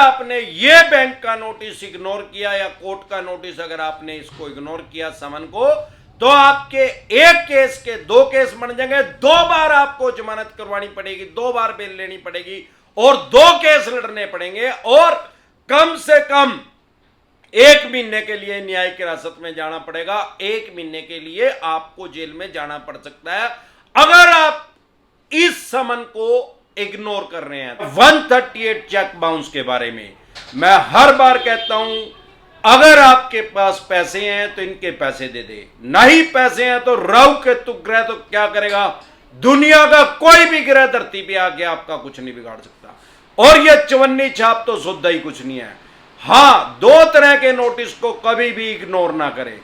आपने ये बैंक का नोटिस इग्नोर किया या कोर्ट का नोटिस अगर आपने इसको इग्नोर किया समन को, तो आपके एक केस के 2 केस बन जाएंगे, 2 बार आपको जमानत करवानी पड़ेगी, 2 बार बेल लेनी पड़ेगी और 2 केस लड़ने पड़ेंगे और कम से कम 1 महीने के लिए न्यायिक हिरासत में जाना पड़ेगा। 1 महीने के लिए आपको जेल में जाना पड़ सकता है अगर आप इस समन को इग्नोर कर रहे हैं। 138 चेक बाउंस के बारे में मैं हर बार कहता हूं, अगर आपके पास पैसे हैं तो इनके पैसे दे दे, नहीं पैसे हैं तो राहु केतु ग्रह तो क्या करेगा, दुनिया का कोई भी ग्रह धरती पे आके आपका कुछ नहीं बिगाड़ सकता। और ये चवन्नी छाप तो शुद्ध ही कुछ नहीं है। हां, 2 तरह के नोटिस को कभी भी इग्नोर ना करें।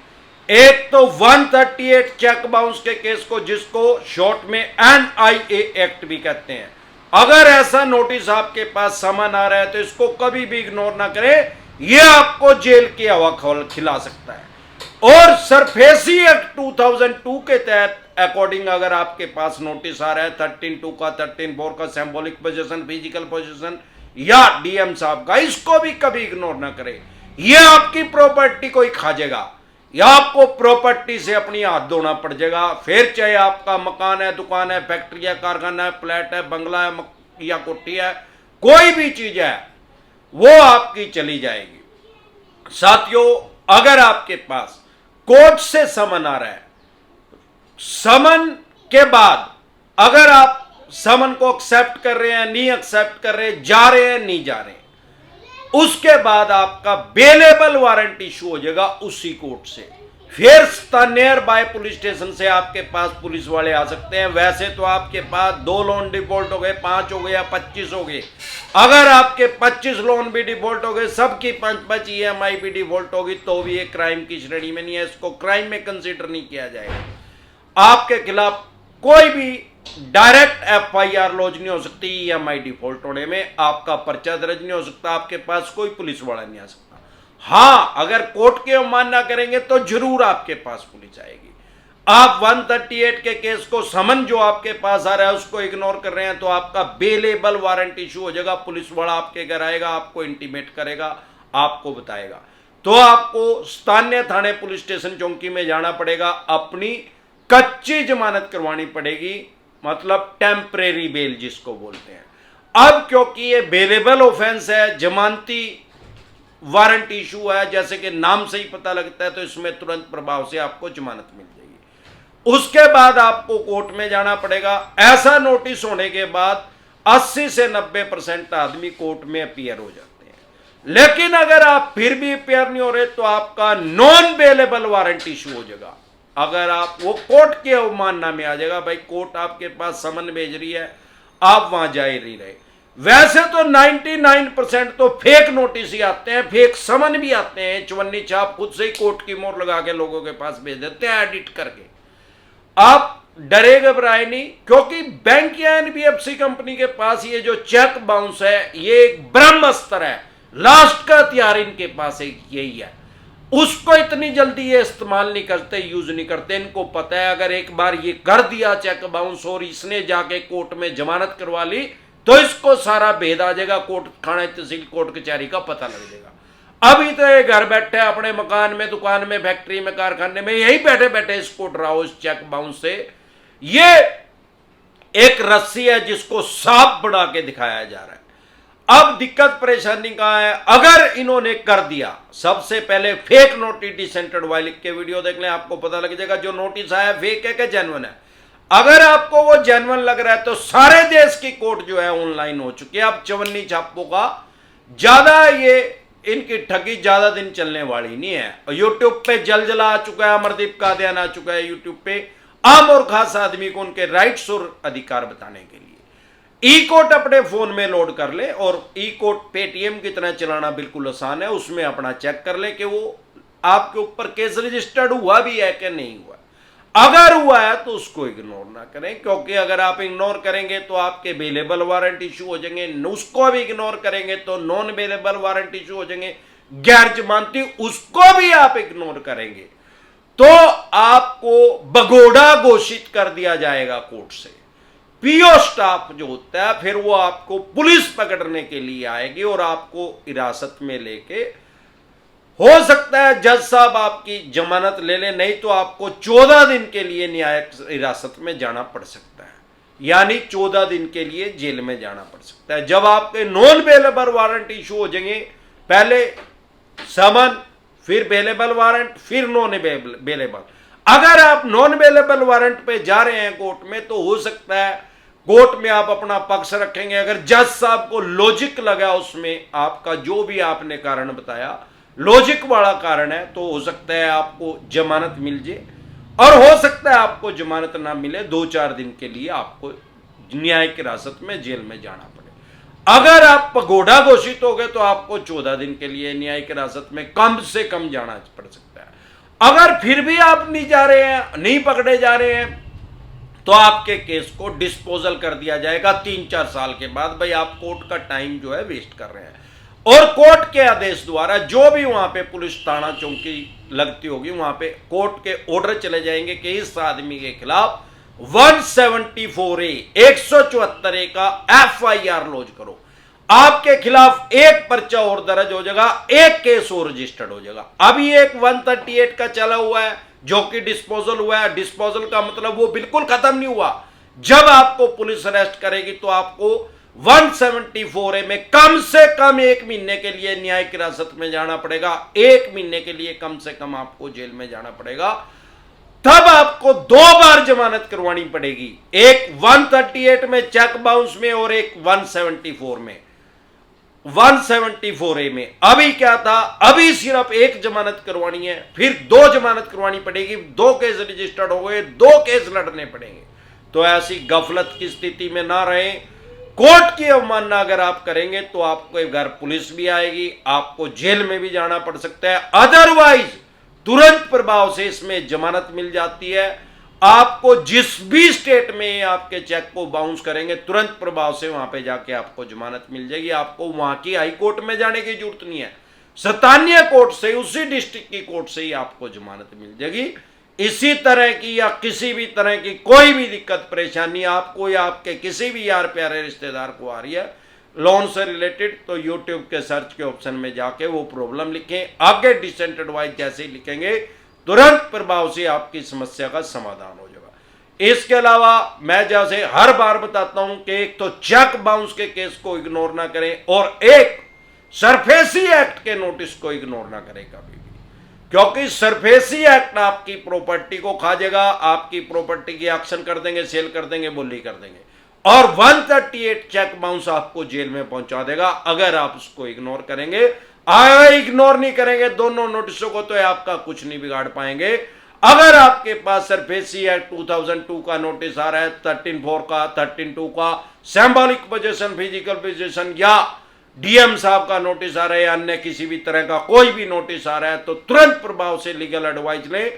एक तो 138 चेक बाउंस के केस को, जिसको शॉर्ट में NIA एक्ट भी कहते हैं। अगर ऐसा नोटिस आपके पास समन आ रहा है तो इसको कभी भी इग्नोर ना करें, यह आपको जेल की हवा खिला सकता है। और सरफेसी एक्ट 2002 के तहत अकॉर्डिंग अगर आपके पास नोटिस आ रहा है 13(2) का, 13(4) का, सिंबॉलिक पोजीशन, फिजिकल पोजीशन या DM साहब का, इसको भी कभी इग्नोर ना करें। यह आपकी प्रॉपर्टी को ही खा जाएगा या आपको प्रॉपर्टी से अपनी हाथ धोना पड़ जाएगा। फिर चाहे आपका मकान है, दुकान है, फैक्ट्री है, कारखाना है, फ्लैट है, बंगला है या कोठी है, कोई भी चीज है वो आपकी चली जाएगी। साथियों, अगर आपके पास कोर्ट से समन आ रहा है, समन के बाद अगर आप समन को एक्सेप्ट कर रहे हैं, नहीं एक्सेप्ट कर रहे, जा रहे हैं, नहीं जा रहे, उसके बाद आपका बेलेबल वारंट इशू हो जाएगा उसी कोर्ट से। फिर नियर बाय पुलिस स्टेशन से आपके पास पुलिस वाले आ सकते हैं। वैसे तो आपके पास 2 लोन डिफॉल्ट हो गए, 5 हो गए या 25 हो गए। अगर आपके 25 लोन भी डिफॉल्ट हो गए, सबकी 5-5 EMI भी डिफॉल्ट होगी, तो भी ये क्राइम की श्रेणी में नहीं है, इसको क्राइम में कंसीडर नहीं किया जाएगा। आपके खिलाफ कोई भी डायरेक्ट FIR लॉन्च नहीं हो सकती। EMI डिफॉल्ट होने में आपका पर्चा दर्ज नहीं हो सकता, आपके पास कोई पुलिस वाला नहीं आ सकता। हां, अगर कोर्ट के अवमानना करेंगे तो जरूर आपके पास पुलिस आएगी। आप 138 के केस को, समन जो आपके पास आ रहा है उसको इग्नोर कर रहे हैं, तो आपका बेलेबल वारंट इशू हो जाएगा। पुलिस वाला आपके घर आएगा, आपको इंटीमेट करेगा, आपको बताएगा, तो आपको स्थानीय थाने पुलिस स्टेशन चौकी में जाना पड़ेगा, अपनी कच्ची जमानत करवानी पड़ेगी, मतलब टेम्परेरी बेल जिसको बोलते हैं। अब क्योंकि ये बेलेबल ऑफेंस है, जमानती वारंट इशू है, जैसे कि नाम से ही पता लगता है, तो इसमें तुरंत प्रभाव से आपको जमानत मिल जाएगी। उसके बाद आपको कोर्ट में जाना पड़ेगा। ऐसा नोटिस होने के बाद 80 से 90% आदमी कोर्ट में अपीयर हो जाते हैं। लेकिन अगर आप फिर भी अपीयर नहीं हो रहे तो आपका नॉन बेलेबल वारंट इशू हो जाएगा। अगर आप वो कोर्ट के अवमानना में आ जाएगा, भाई कोर्ट आपके पास समन भेज रही है, आप वहां जा ही नहीं रहे। वैसे तो 99% तो फेक नोटिस ही आते हैं, फेक समन भी आते हैं, चवन्नी छाप खुद से ही कोर्ट की मोहर लगा के लोगों के पास भेज देते हैं एडिट करके। आप डरे घबराए नहीं, क्योंकि बैंक या NBFC कंपनी के पास ये जो चेक बाउंस है ये एक ब्रह्मास्त्र है, लास्ट का हथियार इनके पास यही है। उसको इतनी जल्दी ये इस्तेमाल नहीं करते, यूज नहीं करते। इनको पता है अगर एक बार ये कर दिया चेक बाउंस और इसने जाके कोर्ट में जमानत करवा ली तो इसको सारा भेद आ जाएगा, कोर्ट, थाना, तहसील, कोर्ट कचहरी का पता लग जाएगा। अभी तो ये घर बैठे अपने मकान में, दुकान में, फैक्ट्री में, कारखाने में, यही बैठे बैठे इसको डराओ इस चेक बाउंस से। ये एक रस्सी है जिसको सांप बढ़ा के दिखाया जा रहा है। अब दिक्कत परेशानी कहां है, अगर इन्होंने कर दिया, सबसे पहले फेक नोटिस डिसेंटेड वाई लिख के वीडियो देख लें, आपको पता लग जाएगा जो नोटिस आया फेक है कि जेन्युइन है। अगर आपको वो जेन्युइन लग रहा है तो सारे देश की कोर्ट जो है ऑनलाइन हो चुकी है। अब चवन्नी छापों का ज्यादा ये इनकी ठगी ज्यादा दिन चलने वाली नहीं है। यूट्यूब पे जलजला आ चुका है, अमरदीप कादियान आ चुका है यूट्यूब पे, आम और खास आदमी को उनके राइट्स और अधिकार बताने के लिए। ई कोर्ट अपने फोन में लोड कर ले, और ई कोर्ट पेटीएम की तरह चलाना बिल्कुल आसान है। उसमें अपना चेक कर ले कि वो आपके ऊपर केस रजिस्टर्ड हुआ भी है कि नहीं हुआ। अगर हुआ है तो उसको इग्नोर ना करें, क्योंकि अगर आप इग्नोर करेंगे तो आपके बेलेबल वारंट इशू हो जाएंगे, उसको भी इग्नोर करेंगे तो नॉन बेलेबल वारंट इशू हो जाएंगे, गैर जमानती उसको भी आप इग्नोर करेंगे तो आपको भगोड़ा घोषित कर दिया जाएगा कोर्ट से। पीओ स्टाफ जो होता है फिर वो आपको पुलिस पकड़ने के लिए आएगी और आपको हिरासत में लेके, हो सकता है जज साहब आपकी जमानत ले ले, नहीं तो आपको 14 दिन के लिए न्यायिक हिरासत में जाना पड़ सकता है, यानी 14 दिन के लिए जेल में जाना पड़ सकता है। जब आपके नॉन बेलेबल वारंट इशू हो जाएंगे, पहले समन, फिर बेलेबल वारंट, फिर नॉन बेलेबल। अगर आप नॉन बेलेबल वारंट पे जा रहे हैं कोर्ट में, तो हो सकता है कोर्ट में आप अपना पक्ष रखेंगे, अगर जज साहब को लॉजिक लगा उसमें आपका जो भी आपने कारण बताया लॉजिक वाला कारण है, तो हो सकता है आपको जमानत मिल जाए, और हो सकता है आपको जमानत ना मिले, 2-4 दिन के लिए आपको न्यायिक हिरासत में जेल में जाना पड़े। अगर आप पगोड़ा घोषित हो गए तो आपको 14 दिन के लिए न्यायिक हिरासत में कम से कम जाना पड़ सकता है। अगर फिर भी आप नहीं जा रहे हैं, नहीं पकड़े जा रहे हैं, तो आपके केस को डिस्पोजल कर दिया जाएगा 3-4 साल के बाद। भाई आप कोर्ट का टाइम जो है वेस्ट कर रहे हैं, और कोर्ट के आदेश द्वारा जो भी वहां पे पुलिस थाना चौकी लगती होगी वहां पे कोर्ट के ऑर्डर चले जाएंगे कि इस आदमी के खिलाफ 174A 174A का FIR लॉन्च करो, आपके खिलाफ एक पर्चा और दर्ज हो जाएगा, एक केस और रजिस्टर्ड हो जाएगा। अभी एक 138 का चला हुआ है जो कि डिस्पोजल हुआ है। डिस्पोजल का मतलब वो बिल्कुल खत्म नहीं हुआ। जब आपको पुलिस अरेस्ट करेगी तो आपको 174A में कम से कम 1 महीने के लिए न्यायिक हिरासत में जाना पड़ेगा, 1 महीने के लिए कम से कम आपको जेल में जाना पड़ेगा। तब आपको 2 बार जमानत करवानी पड़ेगी, एक 138 में चेक बाउंस में और एक 174 में। 174A में अभी क्या था, अभी सिर्फ एक जमानत करवानी है, फिर 2 जमानत करवानी पड़ेगी, 2 केस रजिस्टर्ड हो गए, 2 केस लड़ने पड़ेंगे। तो ऐसी गफलत की स्थिति में ना रहे। कोर्ट की अवमानना अगर आप करेंगे तो आपको घर पुलिस भी आएगी, आपको जेल में भी जाना पड़ सकता है। अदरवाइज तुरंत प्रभाव से इसमें जमानत मिल जाती है। आपको जिस भी स्टेट में आपके चेक को बाउंस करेंगे, तुरंत प्रभाव से वहां पे जाके आपको जमानत मिल जाएगी। आपको वहां की हाई कोर्ट में जाने की जरूरत नहीं है, स्थानीय कोर्ट से, उसी डिस्ट्रिक्ट की कोर्ट से ही आपको जमानत मिल जाएगी। इसी तरह की या किसी भी तरह की कोई भी दिक्कत परेशानी आपको या आपके किसी भी यार प्यारे रिश्तेदार को आ रही है लोन से रिलेटेड, तो यूट्यूब के सर्च के ऑप्शन में जाके वो प्रॉब्लम लिखें, आगे डिसेंट एडवाइस जैसे ही लिखेंगे तुरंत प्रभाव से आपकी समस्या का समाधान हो जाएगा। इसके अलावा मैं जैसे हर बार बताता हूं कि एक तो चेक बाउंस के केस को इग्नोर ना करें, और एक सरफेसी एक्ट के नोटिस को इग्नोर ना करें कभी भी, क्योंकि सरफेसी एक्ट आपकी प्रॉपर्टी को खा जाएगा, आपकी प्रॉपर्टी की एक्शन कर देंगे, सेल कर देंगे, बोली कर देंगे, और 138 चेक बाउंस आपको जेल में पहुंचा देगा अगर आप उसको इग्नोर करेंगे। अगर इग्नोर नहीं करेंगे दोनों नोटिसों को तो आपका कुछ नहीं बिगाड़ पाएंगे। अगर आपके पास सरफेसी एक्ट 2002 का नोटिस आ रहा है, 13(4) का, 13(2) का, सिंबॉलिक पोजेशन, फिजिकल पोजेशन, या डीएम साहब का नोटिस आ रहा है, अन्य किसी भी तरह का कोई भी नोटिस आ रहा है, तो तुरंत प्रभाव से लीगल एडवाइस लें,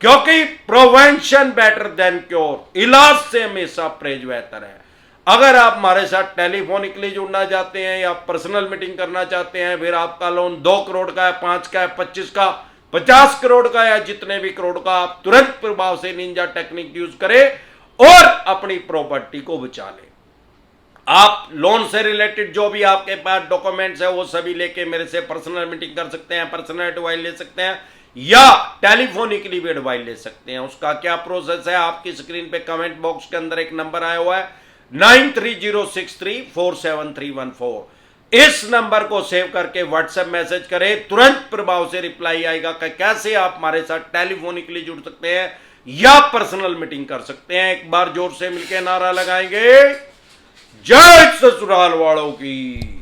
क्योंकि प्रिवेंशन बेटर देन क्योर, इलाज से हमेशा परहेज बेहतर है। अगर आप हमारे साथ टेलीफोनिकली जुड़ना चाहते हैं या पर्सनल मीटिंग करना चाहते हैं, फिर आपका लोन 2 करोड़ का है, 5 का है, 25 का, 50 करोड़ का, या जितने भी करोड़ का, आप तुरंत प्रभाव से निंजा टेक्निक यूज करें और अपनी प्रॉपर्टी को बचा लें। आप लोन से रिलेटेड जो भी आपके पास डॉक्यूमेंट्स है वो सभी लेके मेरे से पर्सनल मीटिंग कर सकते हैं, पर्सनल एडवाइस ले सकते हैं, या टेलीफोनिकली भी एडवाइस ले सकते हैं। उसका क्या प्रोसेस है, आपकी स्क्रीन पे कमेंट बॉक्स के अंदर एक नंबर आया हुआ है 9306347314। इस नंबर को सेव करके व्हाट्सएप मैसेज करें, तुरंत प्रभाव से रिप्लाई आएगा कि कैसे आप हमारे साथ टेलीफोनिकली जुड़ सकते हैं या पर्सनल मीटिंग कर सकते हैं। एक बार जोर से मिलकर नारा लगाएंगे, जय ससुराल वालों की।